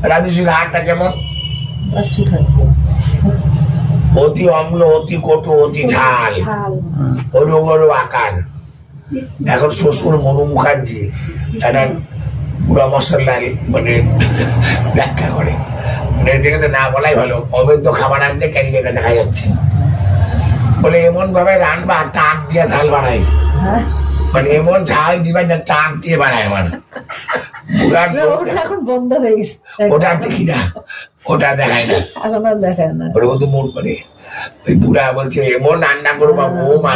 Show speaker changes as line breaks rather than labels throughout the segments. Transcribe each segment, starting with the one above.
রাজস্বী ঘাটটা কেমন? অতি অম্ল, অতি কটু, অতি ঝাল, ওর আকার। এখন শ্বশুর মনু মুখার্জি একটা পুরা মশলার মানে ব্যাখ্যা করে, মানে দেখে না বলাই ভালো। অবৈধ খাবার আনতে ক্যারিয়ারে দেখা যাচ্ছে, বলে এমন ভাবে রান্না টাক দিয়ে ঝাল বানায়, মানে এমন ঝাল দিবা যে টাক দিয়ে বানায়। আমার ওটা দেখি না, ওটা দেখায় না, ওর মতো মোড় করে। ওই বুড়া বলছে এমন রান্না করবো বৌমা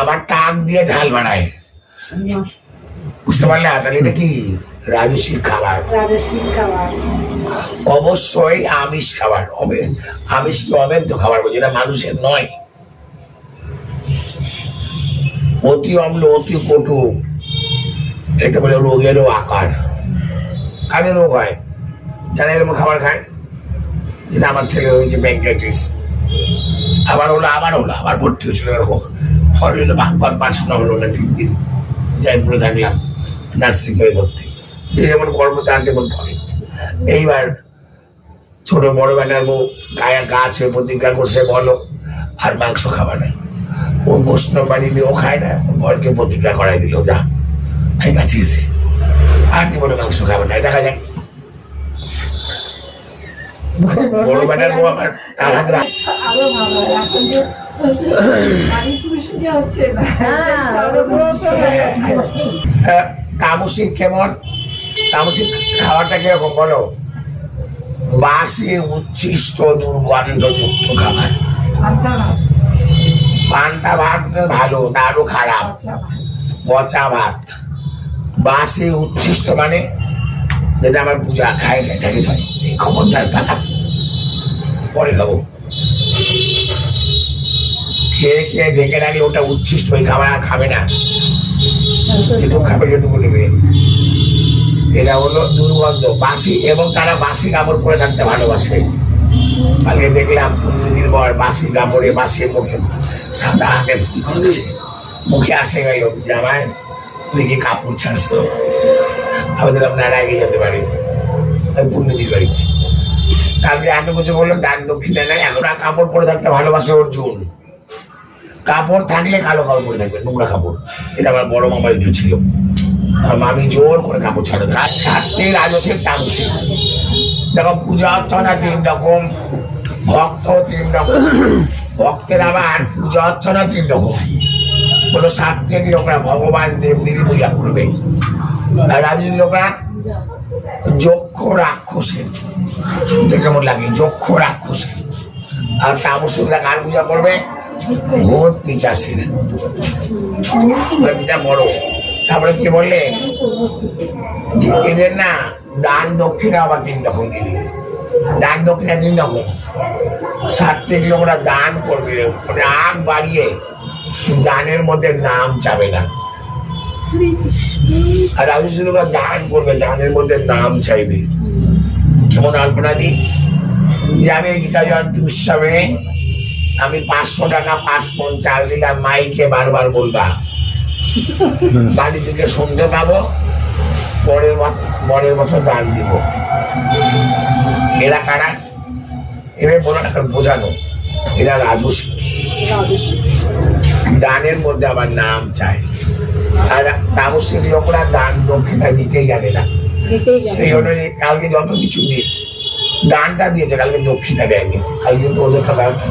আবার টাক দিয়ে ঝাল বানায়। বুঝতে পারলে? তাহলে এটা কি রাজস্বীর খাবার? অবশ্যই আমিষ খাবার। আমিষ কি অবৈধ খাবার বলছে, এটা মানুষের নয়। অতি অম্ল, অতি কটু, এটা বলে রোগেরও আকার। কাদের রোগ হয়? যারা এরকম খাবার খায়, যেটা আমার ছেলে হয়েছে প্যানক্রিয়াটিস, আবার ভর্তি হয়েছিল এরকম। ফলে ভাগবত পাঠশোনা হলো না 3 দিন, জয়পুরে থাকলাম, নার্সিং হয়ে ভর্তি। যে যেমন গর্ব তার তেমন ফলে। এইবার ছোট বড় বেটার বউ গাছ হয়ে প্রতিজ্ঞা করছে বলো আর মাংস খাবার নাই। ও বৈষ্ণব বাড়ি ও খায় না, বরকে প্রতিজ্ঞা করাই দিল, যা আমি বাঁচিয়েছি, আর জীবনে মাংস খাবার নাই। দেখা যাক বড় বেটার বউ আমার তার হাতে তামসিক কেমন? তামসিক খাবারটা কিরকম বলো? বাসি, উচ্ছিষ্ট, দুর্গন্ধযুক্ত খাবার। পান্তা ভাত ভালো না আরো খারাপ? পচা ভাত। বাসি উচ্ছিষ্ট মানে যেটা আমার পূজা খাই না, এটাকে খাই। এই খবরদার পাতা পরে খাবো, খেয়ে খেয়ে ঢেকে রাখলে ওটা উচ্ছিষ্ট, ওই খাবার আর খাবে না। যেটুকু খাবে যেটুকু নেবে। এটা হলো দুর্গন্ধ, বাসি, এবং তারা বাসি কাপড় পরে থাকতে ভালোবাসে। কালকে দেখলাম 15 দিন পর বাসি কাপড়ে, বাসি মুখে সাদা হাতে ফুল করেছে, মুখে আসে গেল জামাই দেখি কাপড় ছাড়ছো। আমাদের আপনারা এগিয়ে যেতে পারি ওই 15 দিন বাড়িতে। তারপরে এত কিছু বললো, দান দক্ষিণা নেই। এখন কাপড় পরে থাকতে ভালোবাসে অর্জুন। কাপড় থাকলে কালো কাপড় পরে থাকবে, নোংরা কাপড়। এটা আমার বড় মামার ইচ্ছু ছিল, আমি জোর করে কাপড় ছাড়ে ছাড়তে রাজস্বীর তামসিক। দেখো পূজা অর্চনা 3 রকম, ভক্ত 3 রকম। ভক্তের আবার পূজা অর্চনা 3 রকম। বলো সাত্ত্বিক লোকরা ভগবান দেবদেবী পূজা করবে, আর রাজস্বী লোকরা যক্ষ রাক্ষসের। শুনতে কেমন লাগে? যক্ষ রাক্ষসের। আর তামসিকরা কার পূজা করবে? ভূত পিশাচের। বড়। তারপরে কি বললে? এদের না দান দক্ষিণা আবার 3 রকম দিদি। দান দক্ষিণা 3 রকম। সাত্ত্বিক লোকরা দান করবে, মানে আগ বাড়িয়ে দানের মধ্যে নাম চাবে না। আর রাজস্বী লোকরা দান করবে, দানের মধ্যে নাম চাইবে। কেমন আলপনা দি যাবে গীতা জয়ন্তী উৎসবে আমি 500 টাকা 5 মণ চাল দিলাম, মাইকে বারবার বলবা, বাড়ি থেকে শুনতে পাবো, পরের বছর দান দিব। এরা কারা? এবার বোঝানো এরা রাজস্বী। দানের মধ্যে আমার নাম চায়। আর তামসিক লোকরা দান দক্ষিণা দিতেই জানে না। সেই অনুযায়ী কালকে যত কিছু দিয়ে দানটা দিয়েছে, কালকে দক্ষিণা দেয়নি। কালকে কিন্তু ওদের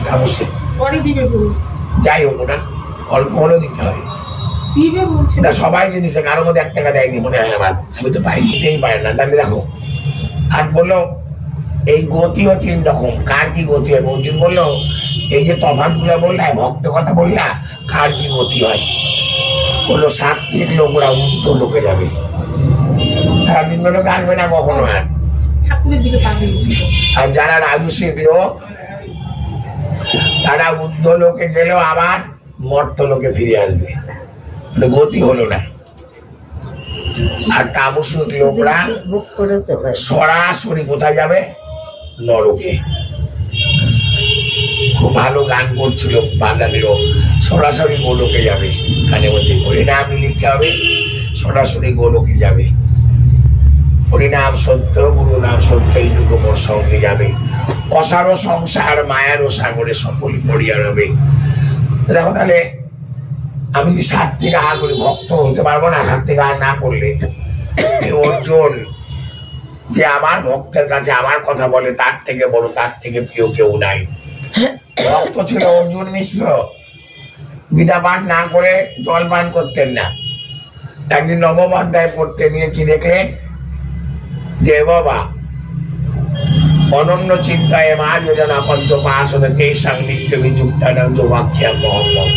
তামসিক। যাই হোক, ওটা অল্প হলেও দিতে হয়। সবাইকে দিচ্ছে, কারোর মধ্যে 1 টাকা দেয়নি মনে হয় আমার। আমি তো পাই, দিতেই পারে না। তাহলে দেখো, আর বললো এই গতিও 3 রকম। কার কি গতি হয়? অর্জুন বললো এই যে তফাৎ গুলা বললা, ভক্ত কথা বললা, কার কি গতি হয়? বললো সাত্ত্বিক লোকরা উদ্ধ লোকে যাবে, তারা 3 লোকে আসবে না কখনো। আর যারা রাজস্বিক লোক তারা উদ্ধ লোকে গেলেও আবার মর্ত লোকে ফিরে আসবে, গতি হলো না। আর তামসিক লোকরা সরাসরি কোথায় যাবে? নরকে। খুব ভালো গান করছিল বাঙালিরও, সরাসরি গোলকে যাবে। কানে মধ্যে করে নাম লিখতে হবে, সরাসরি গোলকে যাবে। হরিনাম সত্য, গুরু নাম সত্য, এইটুকু মোর সঙ্গে যাবে। অসারও সংসার মায়ারও সাগরে সকল পড়িয়া রবে। দেখো তাহলে আমি যদি সাত্বিক আহার করি ভক্ত হতে পারবো না? সাত্বিক আহার না করলে অর্জুন যে আমার ভক্তের কাছে আমার কথা বলে তার থেকে বড়, তার থেকে প্রিয় কেউ নাই। ভক্ত ছিল অর্জুন মিশ্র, গীতা পাঠ না করে জল পান করতেন না। একদিন নবম অধ্যায় পড়তে নিয়ে কি দেখলেন? যে বাবা অনন্য চিন্তায় মা যোজনা পঞ্চপাশদ তেষাং নিত্য বিযুক্তানাং যোগাখ্যাম মহম্মদ।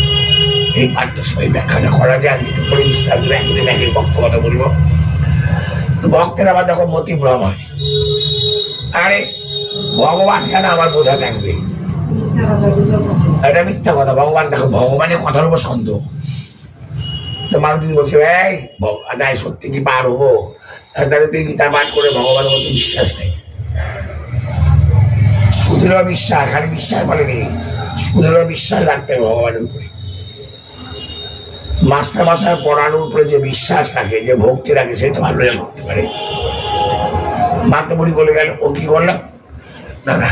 এই পাঠ্য সময় ব্যাখ্যাটা করা যায়, আমি একটু পরে বিস্তার করে একদিন একের পক্ষ কথা বলবো। ভক্তের আবার তখন মতিভ্রম হয়, আরে ভগবান কেন আমার বোঝা থাকবে, এটা মিথ্যা কথা। ভগবান দেখো, ভগবানের কথার উপর সন্দেহ। তো মানুষ যদি বলছে এই তাই সত্যি কি পার হবো, তাহলে তুই গীতা পাঠ করে ভগবানের মতো বিশ্বাস নেই। সুদৃঢ় বিশ্বাস, খালি বিশ্বাস বলেনি, সুদৃঢ় বিশ্বাস রাখতে হবে ভগবানের উপরে। মাস্টার মশাই পড়ানোর উপরে যে বিশ্বাস রাখে, যে ভক্তি রাখে, সে তো ভালো রেজাল্ট করতে পারে। মাতবুড়ি বলে গেল, ও কি করলাম না না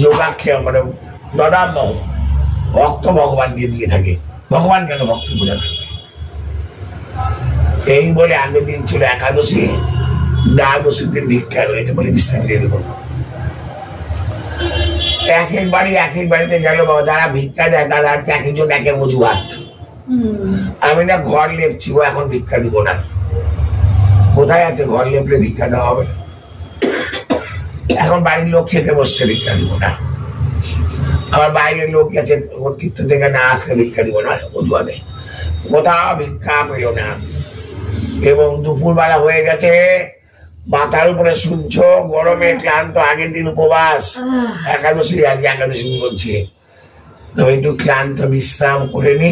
যোগাক্ষেম মানে দদাম ভক্ত ভগবান দিয়ে থাকে। ভগবান কেন ভক্ত বোঝা থাকবে? এই বলে আগের দিন ছিল একাদশী, দ্বাদশীর দিন ভিক্ষা, এটা বলে বিশ্রাম দিয়ে দেবো। এক এক বাড়িতে গেল বাবা, যারা ভিক্ষা দেয় তারা এক একজন এক এক অজুহাত। আমি না ঘর লেপছি, ও এখন ভিক্ষা দিব না। কোথায় আছে ঘর লেপলে ভিক্ষা দেওয়া হবে? এখন বাড়ির লোক খেতে বসছে, ভিক্ষা দিব না। আমার বাইরের লোক গেছে, কীর্তন থেকে না আসলে ভিক্ষা দিব না, অজুহাতে। কোথাও ভিক্ষা পেল না। এবং দুপুরবেলা হয়ে গেছে, মাথার উপরে সূর্য, গরমে ক্লান্ত, আগের দিন উপবাস, একাদশী, আজকে একাদশী বলছে, তো একটু ক্লান্ত বিশ্রাম করে নি।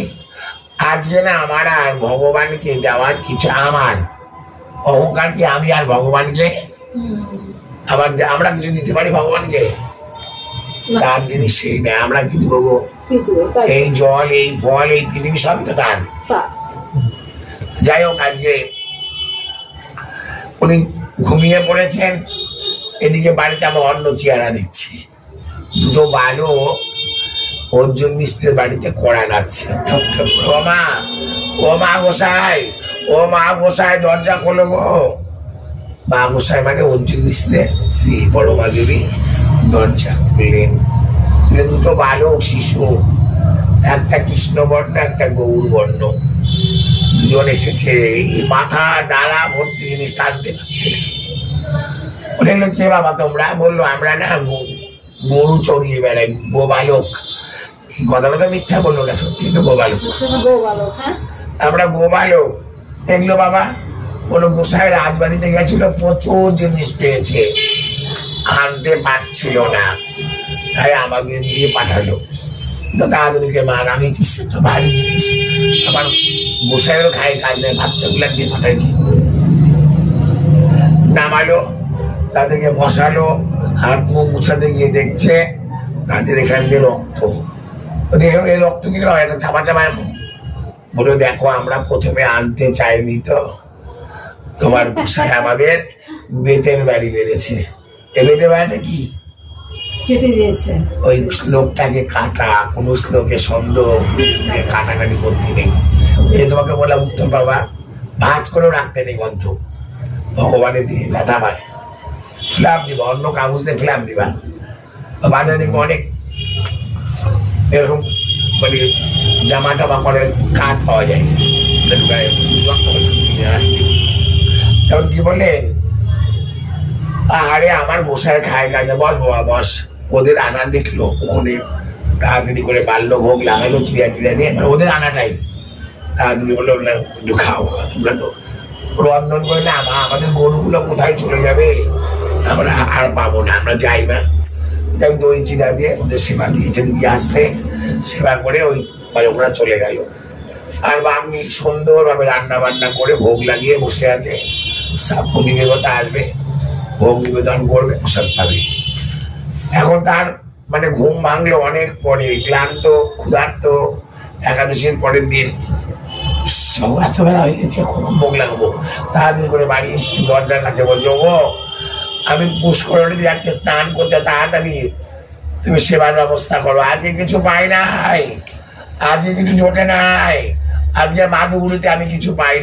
আজকে না আমার আর ভগবানকে দেওয়ার কিছু, আমার অহংকার কি আমি আর ভগবানকে আবার আমরা কিছু দিতে পারি ভগবানকে? তার জিনিস সেই নেই, আমরা কি দিব? এই জল, এই ফল, এই পৃথিবী সবই তো তার। যাই হোক, আজকে উনি ঘুমিয়ে পড়েছেন, এদিকে বাড়িতে আমার অন্য চেহারা দেখছি। দুটো বালো অর্জুন মিস্ত্রের বাড়িতে কড়া নাড়ছে, ঠক ঠক করে। ও মা গোসাই, ও মা গোসাই, দরজা খোলো গো। মা গোসাই মানে অর্জুন মিস্ত্রের স্ত্রী পরমা দেবী দরজা খুললেন। দুটো বালক শিশু, একটা কৃষ্ণবর্ণ একটা গৌর বর্ণ, দুজন এসেছে। মাথা ডালা ভর্তি জিনিস টানতে পারছে। বললো কে বাবা তোমরা? বললো আমরা না গরু চড়িয়ে বেড়াই, গোবালক। এই কথাটা তো মিথ্যা বললো না, সত্যি তো গোবালক। আমরা গোবালক। দেখলো বাবা, কোনো গোসাই রাজবাড়িতে গেছিল, প্রচুর জিনিস পেয়েছে, আনতে পারছিল না, তাই আমাদের দিয়ে পাঠালো। তো তাদেরকে মা নামিয়েছিস, তো ভারী জিনিস, আবার গোসাইয়েরও খাই কাজ নেই, বাচ্চাগুলা দিয়ে পাঠাইছি। নামালো, তাদেরকে বসালো, হাত মুখ মুছাতে গিয়ে দেখছে তাদের এখান দিয়ে রক্ত। এই রক্ত কি এটা চাপা চাপা এখন বলে, দেখো আমরা প্রথমে আনতে চাইনি তো, তোমার গোসাই আমাদের বেতের বাড়ি বেড়েছে। এ বেতের বাড়িটা কি কেটে দিয়েছে, ওই শ্লোকটাকে কাটা, কোন শ্লোকে সন্দেহ কাটাকাটি করতে নেই। এই তোমাকে বললাম উত্তর বাবা, ভাঁজ করেও রাখতে নেই গ্রন্থ, ভগবানের দিয়ে ব্যথা পায়, ফ্ল্যাপ দিবা, অন্য কাগজ দিয়ে ফ্ল্যাপ দিবা। বাজারে দেখবো অনেক এরকম মানে জামা টামা করে কাঠ পাওয়া যায়, তখন কি বললেন, আরে আমার গোসাই খায় কাজে, বস বাবা বস। ওদের আনা দেখলো, ওখানে তাড়াতাড়ি করে বাল্য ভোগ লাগালো, চিড়িয়া টিড়িয়া দিয়ে, ওদের আনাটাই তাড়াতাড়ি বললো একটু খাও, তোমরা তো রন্ধন করে না, আমাদের গরুগুলো কোথায় চলে যাবে, আমরা আর পাবো না, আমরা যাই না। তাই দই চিড়া দিয়ে ওদের সেবা দিয়েছে, দিকে আসতে সেবা করে ওই ওরা চলে গেল। আর আমি সুন্দরভাবে রান্না বান্না করে ভোগ লাগিয়ে বসে আছে, প্রতি দেবতা আসবে, ভোগ নিবেদন করবে, সব খাবে। এখন তার মানে ঘুম ভাঙলো অনেক পরে, ক্লান্ত ক্ষুধার্ত, একাদশীর পরের দিন। এতবেলা হয়ে গেছে, কখন ভোগ লাগবো। তাড়াতাড়ি করে বাড়ি এসছি, দরজার কাছে বলছো ও আমি পুষ্করণী যাচ্ছি স্নান করতে, তাড়াতাড়ি তুমি সেবার ব্যবস্থা করো। আজকে কিছু পাই নাই, আজকে কিছু জোটে নাই, আজকে মাদুগুলিতে আমি কিছু পাই।